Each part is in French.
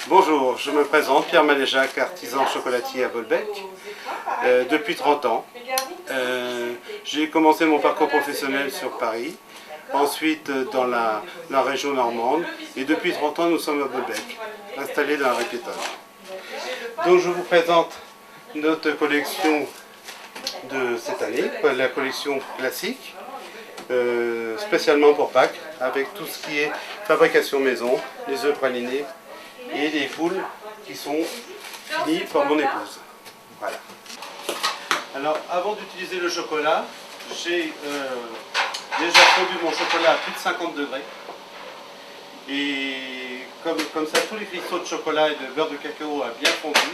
Bonjour, je me présente, Pierre Maléjac, artisan chocolatier à Bolbec, depuis 30 ans. J'ai commencé mon parcours professionnel sur Paris, ensuite dans la région normande, et depuis 30 ans nous sommes à Bolbec, installés dans la rue piétonne. Donc je vous présente notre collection de cette année, la collection classique, spécialement pour Pâques, avec tout ce qui est fabrication maison, les œufs pralinés et les poules qui sont finis par mon épouse. Voilà. Alors avant d'utiliser le chocolat, j'ai déjà fondu mon chocolat à plus de 50 degrés. Et comme ça, tous les cristaux de chocolat et de beurre de cacao a bien fondu.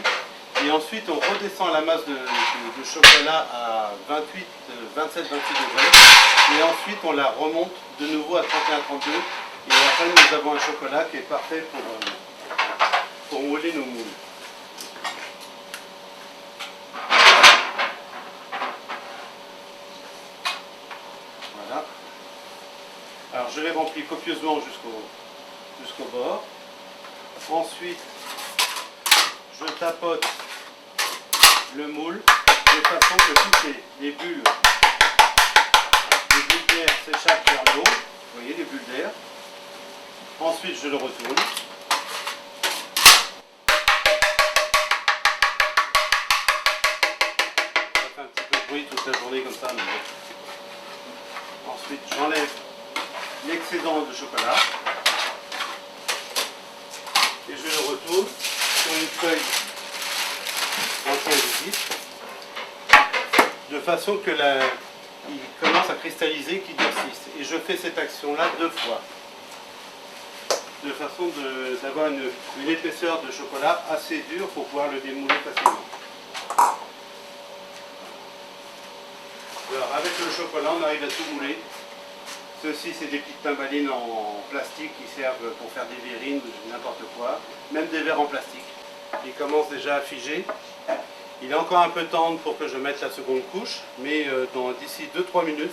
Et ensuite, on redescend la masse de chocolat à 27-28 degrés. Et ensuite, on la remonte de nouveau à 31-32. Et après, nous avons un chocolat qui est parfait pour mouler nos moules. Voilà. Alors, je les remplis copieusement jusqu'au bord. Ensuite, je tapote le moule de façon que toutes les bulles d'air s'échappent vers l'eau. Vous voyez les bulles d'air. Ensuite, je le retourne. Ça fait un petit peu de bruit toute la journée comme ça. Mais... Ensuite, j'enlève l'excédent de chocolat. Et je le retourne sur une feuille en coin visible, de façon que il commence à cristalliser, qu'il durcisse. Et je fais cette action-là 2 fois, de façon d'avoir une épaisseur de chocolat assez dure pour pouvoir le démouler facilement. Alors avec le chocolat, on arrive à tout mouler. Ceci, c'est des petites timbalines en plastique qui servent pour faire des verrines ou n'importe quoi, même des verres en plastique. Il commence déjà à figer. Il est encore un peu tendre pour que je mette la seconde couche, mais d'ici 2-3 minutes,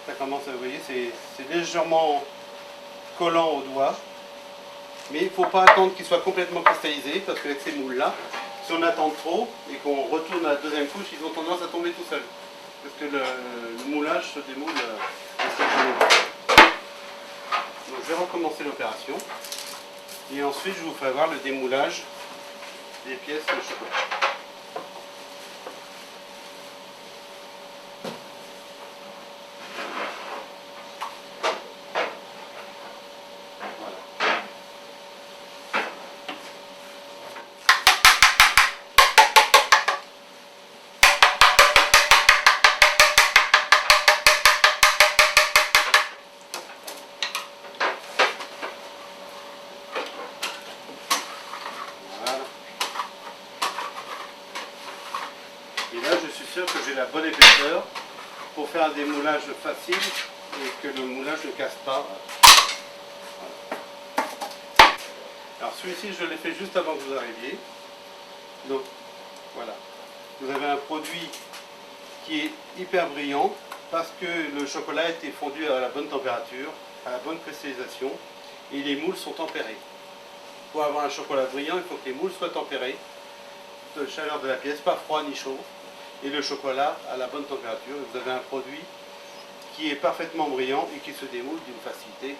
ça commence, vous voyez, c'est légèrement collant au doigt. Mais il ne faut pas attendre qu'il soit complètement cristallisé, parce qu'avec ces moules-là, si on attend trop et qu'on retourne à la deuxième couche, ils ont tendance à tomber tout seuls. Parce que le moulage se démoule instantanément. Donc je vais recommencer l'opération. Et ensuite, je vous ferai voir le démoulage des pièces de chocolat. Et là, je suis sûr que j'ai la bonne épaisseur pour faire un démoulage facile et que le moulage ne casse pas. Voilà. Alors celui-ci, je l'ai fait juste avant que vous arriviez. Donc voilà. Vous avez un produit qui est hyper brillant parce que le chocolat a été fondu à la bonne température, à la bonne cristallisation et les moules sont tempérés. Pour avoir un chocolat brillant, il faut que les moules soient tempérés de la chaleur de la pièce, pas froid ni chaud. Et le chocolat à la bonne température. Vous avez un produit qui est parfaitement brillant et qui se démoule d'une facilité.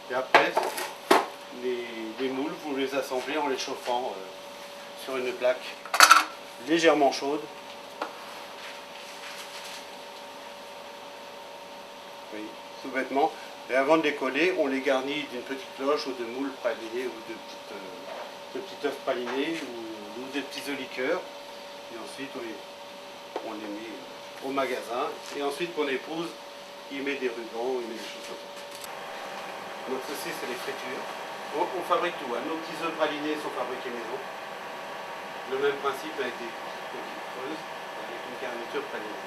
Et après, les moules, vous les assemblez en les chauffant sur une plaque légèrement chaude. Oui, tout bêtement. Et avant de les coller, on les garnit d'une petite cloche ou de moules pralinés ou de petits œufs pralinés ou des petits œufs liqueurs. Et ensuite, on les met au magasin. Et ensuite, mon épouse, il met des rubans, il met des choses comme ça. Donc ceci, c'est les fritures. On fabrique tout. Hein. Nos petits œufs pralinés sont fabriqués maison. Le même principe avec des petites creuses, avec une garniture pralinée.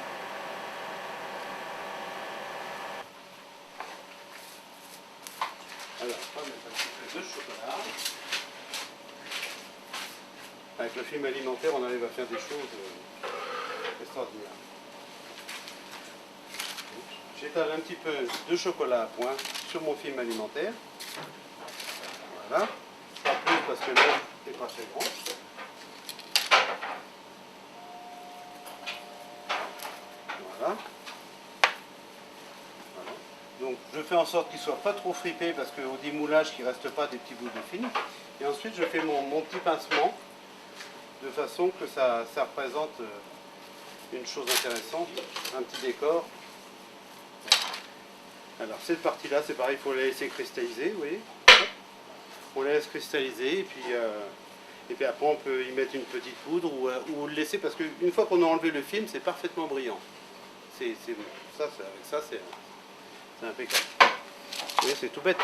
Alors, on va mettre un petit peu de chocolat. Avec le film alimentaire, on arrive à faire des choses extraordinaires. J'étale un petit peu de chocolat à point sur mon film alimentaire. Voilà. Pas plus parce que l'œuf n'est pas très grand. Voilà. Donc je fais en sorte qu'il ne soit pas trop fripé parce qu'au démoulage qu'il ne reste pas des petits bouts de film. Et ensuite je fais mon petit pincement de façon que ça représente une chose intéressante, un petit décor. Alors cette partie-là c'est pareil, il faut la laisser cristalliser, vous voyez. On la laisse cristalliser et puis après on peut y mettre une petite poudre ou le laisser parce qu'une fois qu'on a enlevé le film c'est parfaitement brillant. Avec ça c'est impeccable. Vous voyez, c'est tout bête.